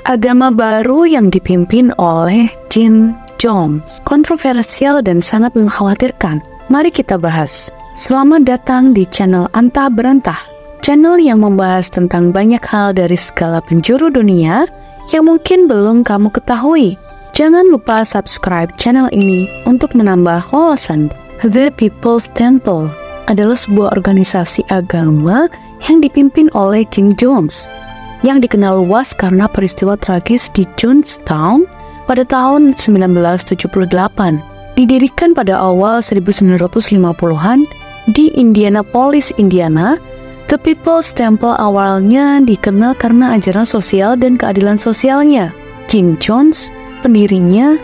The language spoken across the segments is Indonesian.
Agama baru yang dipimpin oleh Jin Jones kontroversial dan sangat mengkhawatirkan. Mari kita bahas. Selamat datang di channel Antah Berantah, channel yang membahas tentang banyak hal dari segala penjuru dunia yang mungkin belum kamu ketahui. Jangan lupa subscribe channel ini untuk menambah wawasan. The People's Temple adalah sebuah organisasi agama yang dipimpin oleh Jin Jones, yang dikenal luas karena peristiwa tragis di Jonestown pada tahun 1978. Didirikan pada awal 1950-an di Indianapolis, Indiana, The People's Temple awalnya dikenal karena ajaran sosial dan keadilan sosialnya. Jin Jones, pendirinya,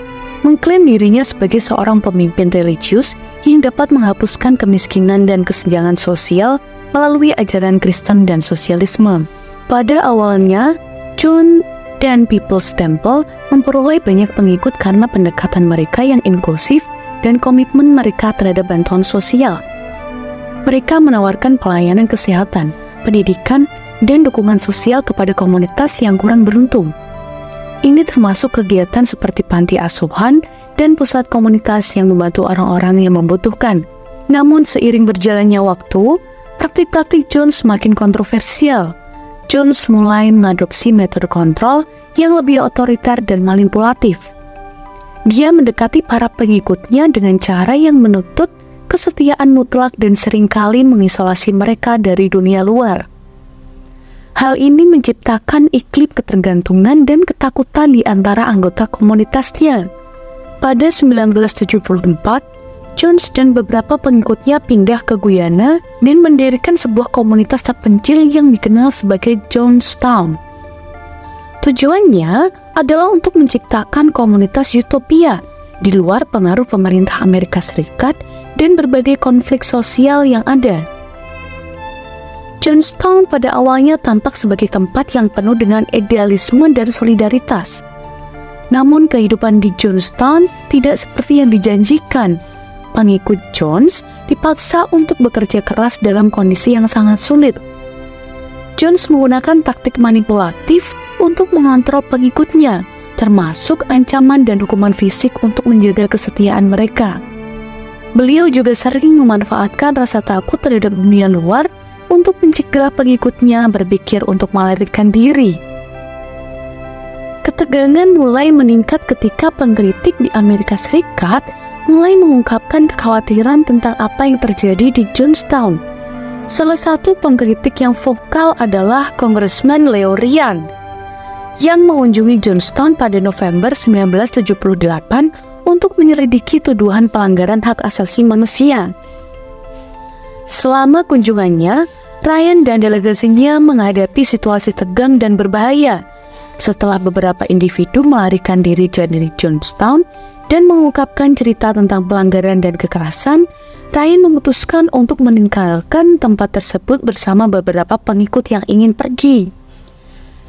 mengklaim dirinya sebagai seorang pemimpin religius yang dapat menghapuskan kemiskinan dan kesenjangan sosial melalui ajaran Kristen dan sosialisme. Pada awalnya, John dan People's Temple memperoleh banyak pengikut karena pendekatan mereka yang inklusif dan komitmen mereka terhadap bantuan sosial. Mereka menawarkan pelayanan kesehatan, pendidikan, dan dukungan sosial kepada komunitas yang kurang beruntung. Ini termasuk kegiatan seperti panti asuhan dan pusat komunitas yang membantu orang-orang yang membutuhkan. Namun seiring berjalannya waktu, praktik-praktik John semakin kontroversial. Jones mulai mengadopsi metode kontrol yang lebih otoriter dan manipulatif. Dia mendekati para pengikutnya dengan cara yang menuntut kesetiaan mutlak dan seringkali mengisolasi mereka dari dunia luar. Hal ini menciptakan iklim ketergantungan dan ketakutan di antara anggota komunitasnya. Pada 1974, Jones dan beberapa pengikutnya pindah ke Guyana dan mendirikan sebuah komunitas terpencil yang dikenal sebagai Jonestown. Tujuannya adalah untuk menciptakan komunitas utopia di luar pengaruh pemerintah Amerika Serikat dan berbagai konflik sosial yang ada. Jonestown pada awalnya tampak sebagai tempat yang penuh dengan idealisme dan solidaritas. Namun kehidupan di Jonestown tidak seperti yang dijanjikan. Pengikut Jones dipaksa untuk bekerja keras dalam kondisi yang sangat sulit. Jones menggunakan taktik manipulatif untuk mengontrol pengikutnya, termasuk ancaman dan hukuman fisik untuk menjaga kesetiaan mereka. Beliau juga sering memanfaatkan rasa takut terhadap dunia luar untuk mencegah pengikutnya berpikir untuk melarikan diri. Ketegangan mulai meningkat ketika pengkritik di Amerika Serikat mulai mengungkapkan kekhawatiran tentang apa yang terjadi di Jonestown. Salah satu pengkritik yang vokal adalah Congressman Leo Ryan, yang mengunjungi Jonestown pada November 1978 untuk menyelidiki tuduhan pelanggaran hak asasi manusia. Selama kunjungannya, Ryan dan delegasinya menghadapi situasi tegang dan berbahaya. Setelah beberapa individu melarikan diri dari Jonestown dan mengungkapkan cerita tentang pelanggaran dan kekerasan, Ryan memutuskan untuk meninggalkan tempat tersebut bersama beberapa pengikut yang ingin pergi.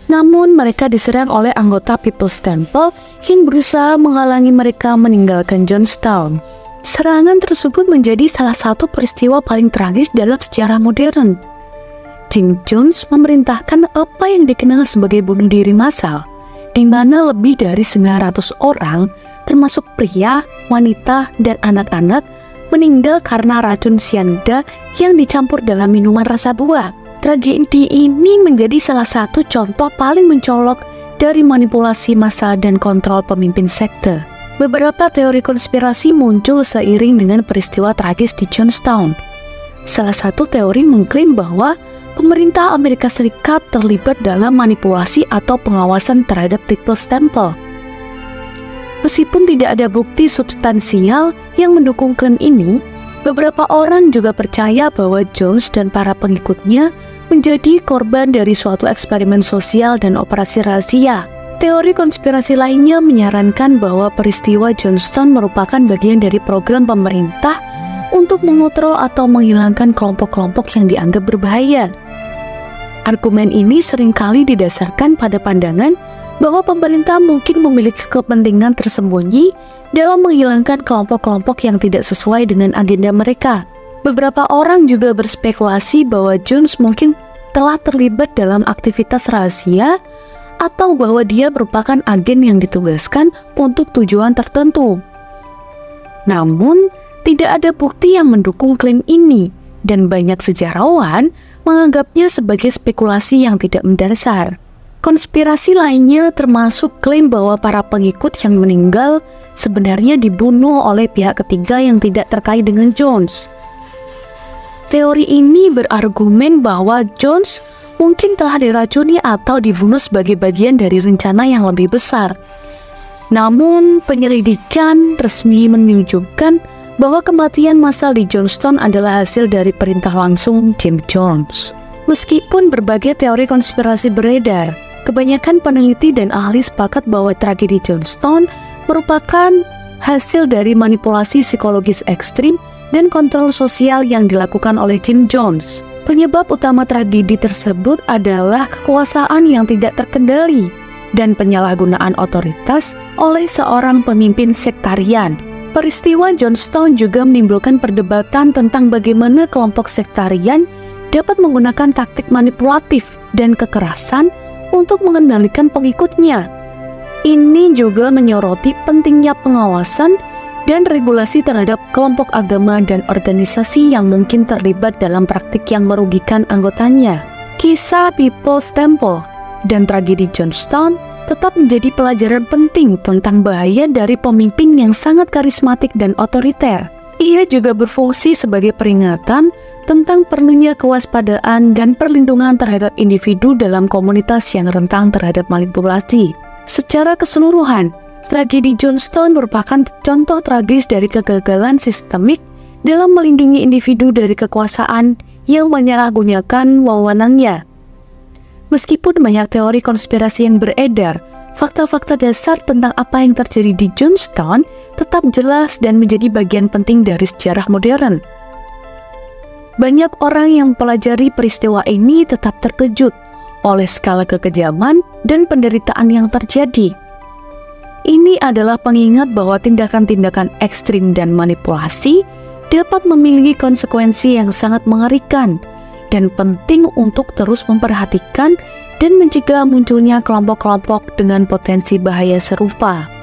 Namun mereka diserang oleh anggota People's Temple yang berusaha menghalangi mereka meninggalkan Jonestown. Serangan tersebut menjadi salah satu peristiwa paling tragis dalam sejarah modern. Jin Jones memerintahkan apa yang dikenal sebagai bunuh diri massal, di mana lebih dari 900 orang, termasuk pria, wanita, dan anak-anak, meninggal karena racun sianida yang dicampur dalam minuman rasa buah. Tragedi ini menjadi salah satu contoh paling mencolok dari manipulasi massa dan kontrol pemimpin sekte. Beberapa teori konspirasi muncul seiring dengan peristiwa tragis di Jonestown. Salah satu teori mengklaim bahwa pemerintah Amerika Serikat terlibat dalam manipulasi atau pengawasan terhadap People's Temple. Meskipun tidak ada bukti substansial yang mendukung klaim ini, beberapa orang juga percaya bahwa Jones dan para pengikutnya menjadi korban dari suatu eksperimen sosial dan operasi rahasia. Teori konspirasi lainnya menyarankan bahwa peristiwa Jonestown merupakan bagian dari program pemerintah untuk mengontrol atau menghilangkan kelompok-kelompok yang dianggap berbahaya. Argumen ini seringkali didasarkan pada pandangan bahwa pemerintah mungkin memiliki kepentingan tersembunyi dalam menghilangkan kelompok-kelompok yang tidak sesuai dengan agenda mereka. Beberapa orang juga berspekulasi bahwa Jones mungkin telah terlibat dalam aktivitas rahasia atau bahwa dia merupakan agen yang ditugaskan untuk tujuan tertentu. Namun, tidak ada bukti yang mendukung klaim ini, dan banyak sejarawan menganggapnya sebagai spekulasi yang tidak mendasar. Konspirasi lainnya termasuk klaim bahwa para pengikut yang meninggal sebenarnya dibunuh oleh pihak ketiga yang tidak terkait dengan Jones. Teori ini berargumen bahwa Jones mungkin telah diracuni atau dibunuh sebagai bagian dari rencana yang lebih besar. Namun, penyelidikan resmi menunjukkan bahwa kematian massal di Jonestown adalah hasil dari perintah langsung Jim Jones. Meskipun berbagai teori konspirasi beredar, kebanyakan peneliti dan ahli sepakat bahwa tragedi Jonestown merupakan hasil dari manipulasi psikologis ekstrim dan kontrol sosial yang dilakukan oleh Jim Jones. Penyebab utama tragedi tersebut adalah kekuasaan yang tidak terkendali dan penyalahgunaan otoritas oleh seorang pemimpin sektarian. Peristiwa Jonestown juga menimbulkan perdebatan tentang bagaimana kelompok sektarian dapat menggunakan taktik manipulatif dan kekerasan untuk mengendalikan pengikutnya. Ini juga menyoroti pentingnya pengawasan dan regulasi terhadap kelompok agama dan organisasi yang mungkin terlibat dalam praktik yang merugikan anggotanya. Kisah People's Temple dan tragedi Jonestown tetap menjadi pelajaran penting tentang bahaya dari pemimpin yang sangat karismatik dan otoriter. Ia juga berfungsi sebagai peringatan tentang perlunya kewaspadaan dan perlindungan terhadap individu dalam komunitas yang rentan terhadap manipulasi. Secara keseluruhan, tragedi Jonestown merupakan contoh tragis dari kegagalan sistemik dalam melindungi individu dari kekuasaan yang menyalahgunakan wewenangnya. Meskipun banyak teori konspirasi yang beredar, fakta-fakta dasar tentang apa yang terjadi di Jonestown tetap jelas dan menjadi bagian penting dari sejarah modern. Banyak orang yang mempelajari peristiwa ini tetap terkejut oleh skala kekejaman dan penderitaan yang terjadi. Ini adalah pengingat bahwa tindakan-tindakan ekstrim dan manipulasi dapat memiliki konsekuensi yang sangat mengerikan dan penting untuk terus memperhatikan dan mencegah munculnya kelompok-kelompok dengan potensi bahaya serupa.